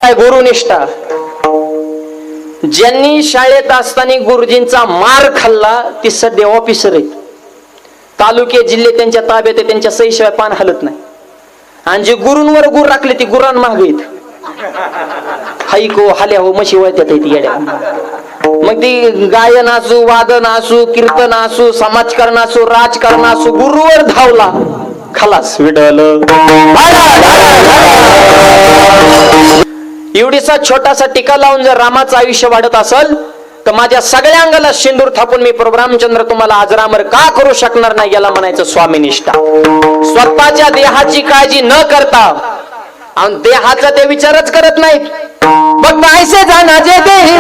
गुरुनिष्ठा. ज्यांनी शाळेत असताना गुरुजींचा मार खाल्ला ती सध्या ऑफिसर आहेत. तालुके जिल्हे त्यांच्या ताब्यात आहे, त्यांच्या सहीशिवाय पान हलत नाही. आणि जे गुरूंवर गुरु राखले ती गुरां मागे आहेत. हायको हाल्या हो म्हशी वळत्यात ती येड्या. मग ती गायन असू, वादन असू, कीर्तन असू, समाजकारण असू, राजकारण असू, गुरुवर धावला खलास विडल. एवढीसा छोटासा टीका लावून जर रामाचं आयुष्य वाढत असेल तर माझ्या सगळ्या अंगाला सिंदूर थापून मी प्रभू रामचंद्र तुम्हाला अजरामर का करू शकणार नाही याला म्हणायचं स्वामीनिष्ठा. स्वतःच्या देहाची काळजी न करता आणि देहाचा ते विचारच करत नाहीत. बघ ऐसे जाना जे देही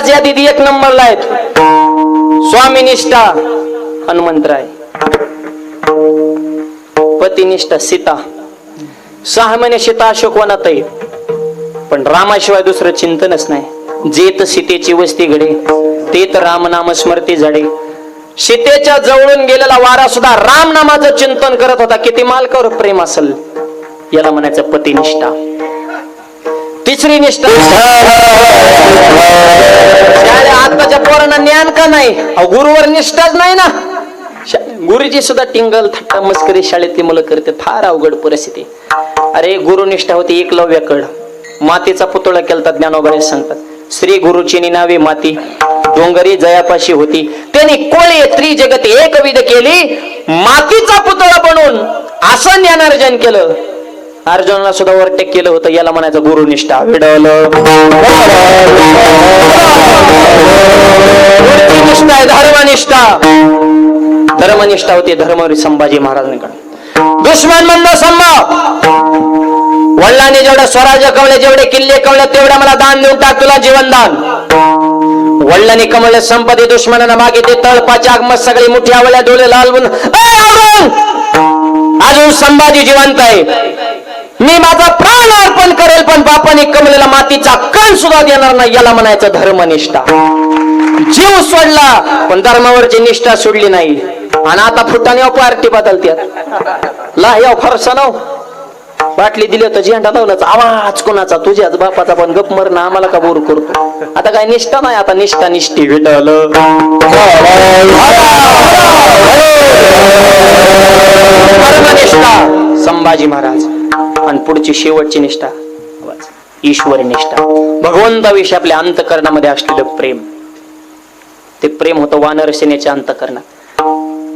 यादीत एक नंबरला आहेत. स्वामीनिष्ठा हनुमंतराय, पतिनिष्ठा सीता. 6 महिने सीता अशोकवनात आहे, पण रामाशिवाय दुसरं चिंतनच नाही. जेत सीतेची वस्ती घडे तेत राम नाम स्मृती झाडे. सीतेच्या जवळून गेलेला वारा सुद्धा राम नामाचं चिंतन करत होता. किती मालकावर प्रेम असेल याला म्हणायचं पतिनिष्ठा. तिसरी निष्ठा. आताच्या पोरांना ज्ञान का नाही? गुरुवर निष्ठाच नाही ना. गुरुजी सुद्धा टिंगल थट्टा मस्करी शाळेतली मुलं करते. फार अवघड परिस्थिती. अरे गुरुनिष्ठा होती एकलव्याकड. मातीचा पुतळा केलता ज्ञानोबा सांगतात. श्री गुरुची नावे माती डोंगरी जयापाशी होती. त्यांनी कोळे त्रिजगत एकविध केली. मातीचा पुतळा बनवून असं ज्ञानार्जन केलं. अर्जुनाला सुद्धा ओव्हरटेक केलं होतं. याला म्हणायचं गुरुनिष्ठा. विडवलं. निष्ठा धर्मनिष्ठा. धर्मनिष्ठा होती धर्मवीर संभाजी महाराजांकडे. दुश्मन म्हणलं संभा, वडिलांनी जेवढे स्वराज्य कमले, जेवढे किल्ले कमले, तेवढे मला दान देऊन टाक, तुला जीवनदान. वडिलांनी कमवले संपत्ती दुश्मनांना मागितली. तळपाची आगमत सगळी मुठी आवळ्या डोळे लाल म्हणून अजून संभाजी जिवंत आहे. मी माझा प्राण अर्पण करेल पण बापाने कमलेला मातीचा कण सुद्धा देणार नाही. याला म्हणायचं धर्मनिष्ठा. जीव सोडला पण धर्मावरची निष्ठा सोडली नाही. आणि आता फुटाने पार्टी बदलत्यात. लाह्या फरसा नाव बाटली दिली होतं झेंडा लावलाच आवाज कोणाचा? तुझ्याच बापाचा. पण गप मरण आम्हाला का बोर करतो? आता काय निष्ठा नाही. आता निष्ठा निष्ठी विडल. धर्मनिष्ठा संभाजी महाराज. आणि पुढची शेवटची निष्ठा ईश्वरी निष्ठा. भगवंताविषयी आपल्या अंतःकरणामध्ये असलेलं प्रेम. ते प्रेम होतं वानर सेनेच्या अंतःकरणात.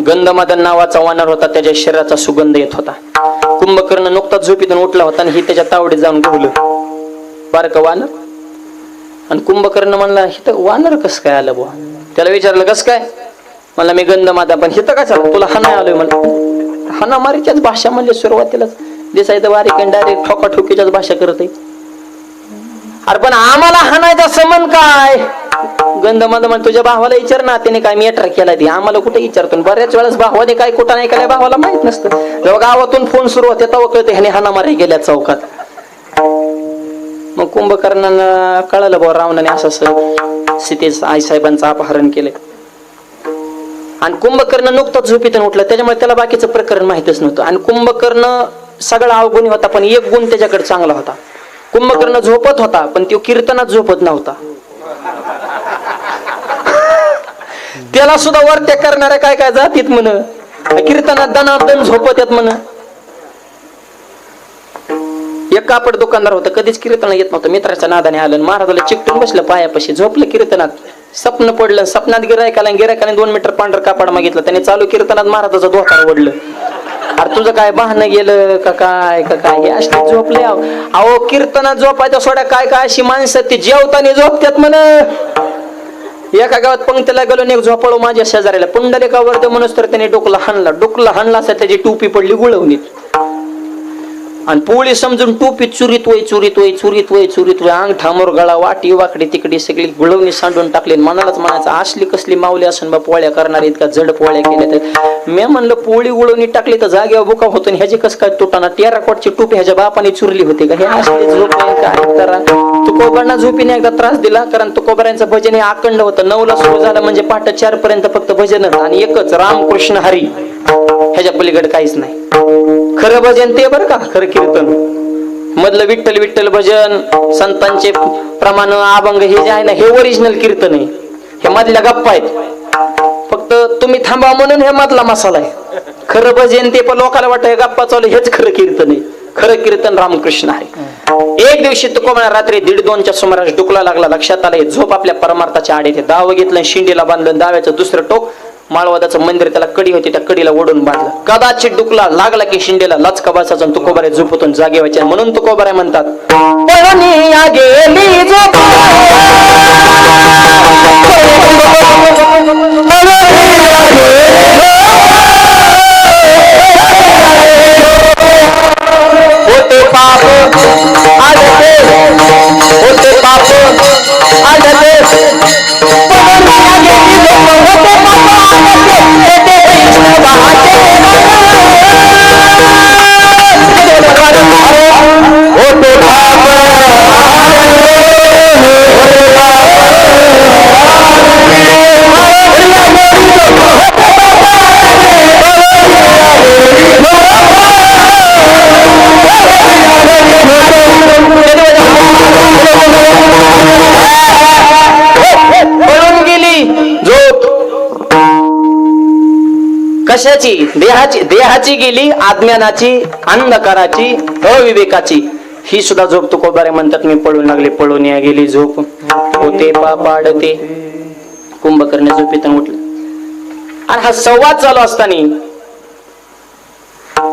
गंधमादन नावाचा वानर होता. त्याच्या शरीराचा सुगंध येत होता. कुंभकर्ण नुकताच झोपीतून उठला होता आणि ही त्याच्या तावडीत जाऊन गवलं बारकं वानर. आणि कुंभकर्ण म्हणला हिथं वानर कसं काय आलं बुवा? त्याला विचारलं कसं काय? म्हणला मी गंधमादा. पण हिथं काय चाललं? तुला हाना आलोय म्हणलं. हानामारीच्याच भाषा म्हणजे सुरुवातीलाच दिसायचं बारीक डायरेक्ट ठोकाठोकीच्याच भाषा करत आहे. अरे पण आम्हाला हाणायचा समन काय? गंधमादा म्हण तुझ्या भावाला विचार ना, त्याने काय मेटर केला ते आम्हाला कुठे विचारतो. बऱ्याच वेळेस भावाने काय कुठं नाही केलं भावाला माहित नसतं. जेव्हा गावातून फोन सुरू होते तेव्हा कळतं ह्याने हाणामारी गेल्या चौकात. मग कुंभकर्णांना कळालं बुवा रावणाने असं सीतेचं आईसाहेबांचं अपहरण केलंय. आणि कुंभकर्ण नुकताच झोपीतून उठला त्याच्यामुळे त्याला बाकीचं प्रकरण माहितच नव्हतं. आणि कुंभकर्ण सगळा अवगुणी होता पण एक गुण त्याच्याकडे चांगला होता. कुंभकर्ण झोपत होता पण तो कीर्तनात झोपत नव्हता. त्याला सुद्धा वर्त्या करणाऱ्या काय काय जातीत म्हण. कीर्तनात दनादन झोपत्यात म्हण. एक कापड दुकानदार होतं, कधीच कीर्तन येत नव्हतं. मित्राच्या नादाने आलं, महाराजाला चिकटून बसलं पायापाशी, झोपलं कीर्तनात. स्वप्न पडलं, स्वप्नात गिरायकाने 2 मीटर पांढरं कापड मागितलं. त्याने चालू कीर्तनात महाराजाचं धोतर ओढलं. अरे तुझं काय बहाणं गेलं का काय हे असले झोपले. अहो कीर्तनात झोपायचं सोडा, काय अशी माणसं ती जेवताना झोपतात म्हण. एका गावात पंक्तीला गेलो आणि एक झोपाळू माझ्या शेजाऱ्याला पुंडलिकावर म्हणून तर त्याने डोकला हाणला असं त्याची टोपी पडली गुळवणीत. आणि पोळी समजून टोपी चुरीत वय अंगठा मोरगळा वाटी वाकडी तिकडी सगळी गुळवणी सांडून टाकली. मनालाच म्हणायचं असली कसली माऊली असून बा पोळ्या करणार इतका जड पोळ्या केल्या. तर मी म्हणलं पोळी गुळवणी टाकली तर जागेवर बुका होतो, ह्याची कसं काय तुटाना. 13 कोटची टोपी ह्याच्या बापाने चुरली होती का. हे असली झोप काय करा. तुकोबांना झोपीने एकदा त्रास दिला, कारण तुकोबाऱ्यांचं भजन हे अखंड होतं. 9ला सुरू झालं म्हणजे पहाटे 4 पर्यंत फक्त भजन आणि एकच रामकृष्ण हरी, ह्याच्या पलीकडे काहीच नाही. खरं भजन ते बरं का, खरं कीर्तन मधलं विठ्ठल विठ्ठल भजन, संतांचे प्रमाण अभंग हे जे आहे ना, हे ओरिजिनल कीर्तन आहे. हे मधल्या गप्पा आहेत, फक्त तुम्ही थांबा म्हणून हे मधला मसाला आहे. खरं भजन ते पण लोकांना वाटतं गप्पा चालू, हेच खरं कीर्तन आहे. खरं कीर्तन रामकृष्ण आहे. एक दिवशी तुकोबा रात्री 1:30च्या सुमारास डुकला लागला. लक्षात आलं झोप आपल्या परमार्थाच्या आड येते. दाव घेतलं, शिंडीला बांधलं, दाव्याचं दुसरं टोक माळवादाचं मंदिर, त्याला कडी होती, त्या कडीला ओढून बांधलं. कदाचित डुकला लागला की शिंडेला लचका बसायचा, तुकोबारे झोपतून जागे व्हायचे. म्हणून तुकोबारे म्हणतात, होते पाप आडते, होते पाप आडते, कशाची? देहाची गेली, अज्ञानाची, अंधकाराची, अविवेकाची. ही सुद्धा झोप तुकोबारे म्हणतात मी पळून लागले, पळून या गेली झोप. होते पाप आडते. कुंभकर्ण झोपेतून उठले आणि हा संवाद चालू असताना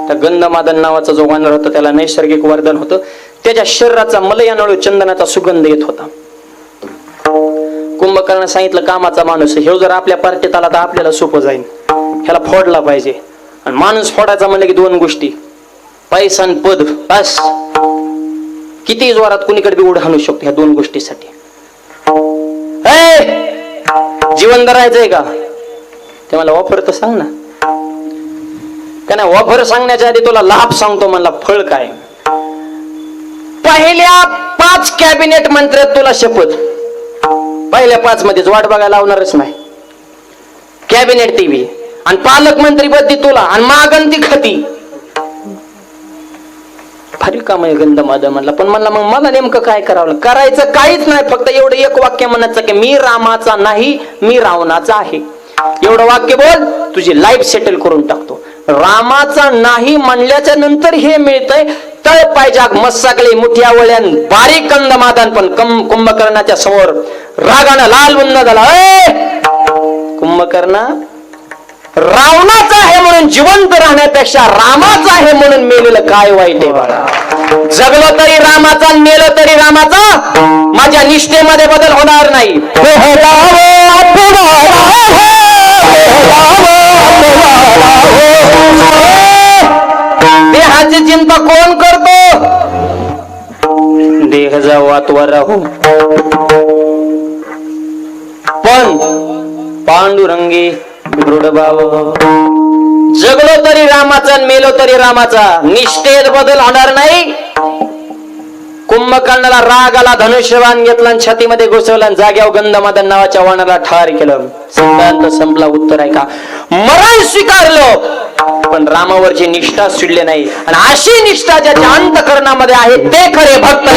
त्या गंधमादन नावाचा जो वानर होता त्याला नैसर्गिक वर्धन होतं. त्याच्या शरीराचा मलयानळू चंदनाचा सुगंध येत होता. कुंभकर्ण सांगितलं कामाचा माणूस हे जर आपल्या पार्टीत आला तर आपल्याला सोपं जाईल, ह्याला फोडला पाहिजे. आणि माणूस फोडायचा म्हणलं की 2 गोष्टी, पैसा आणि पद. बस किती जोरात कुणीकडे बी उड हाणू शकतो ह्या 2 गोष्टीसाठी. जीवन धरायचंय का ते मला ऑफर तर सांग ना. का नाही ऑफर सांगण्याच्या आधी तुला लाभ सांगतो म्हणला. फळ काय? पहिल्या 5 कॅबिनेट मंत्र्यात तुला शपथ. पहिल्या 5 मध्येच वाट बघायला लावणारच नाही. कॅबिनेट टीव्ही आणि पालकमंत्री पदी तुला आणि मागंती खती. भारी काम आहे गंधमादन म्हणला. पण म्हणला मग मला नेमकं काय करावं? करायचं काहीच नाही, फक्त एवढं एक वाक्य म्हणायचं की मी रामाचा नाही, मी रावणाचा आहे. एवढं वाक्य बोल, तुझी लाईफ सेटल करून टाकतो. रामाचा नाही म्हणल्याच्या नंतर हे मिळतंय. तळ पायजाग मस्साकले मुठ्या वळ्यान बारीक गंधमादन पण कुंभकर्णाच्या समोर रागानं लाल बुंद झाला. कुंभकर्ण रावणाचा आहे म्हणून जिवंत राहण्यापेक्षा रामाचा आहे म्हणून मेलेलं काय वाईट आहे बाळा. जगलो तरी रामाचा, मेलो तरी रामाचा. माझ्या निष्ठेमध्ये बदल होणार नाही. देहाची चिंता कोण करतो? देह जावातवर राहू पण पांडुरंगी दृढ भाव. जगलो तरी रामाचा, मेलो तरी रामाचा. निष्ठेत बदल होणार नाही. कुंभकर्णाला राग आला, धनुष्यबाण घेतला आणि छातीमध्ये घुसवला आणि जाग्यावर गंधमादन नावाच्या वाणाला ठार केलं. सिद्धांत संपला. उत्तर आहे का? मरण स्वीकारलं पण रामावरची निष्ठा सुटली नाही. आणि अशी निष्ठा ज्याच्या अंतःकरणामध्ये आहे ते खरे भक्त.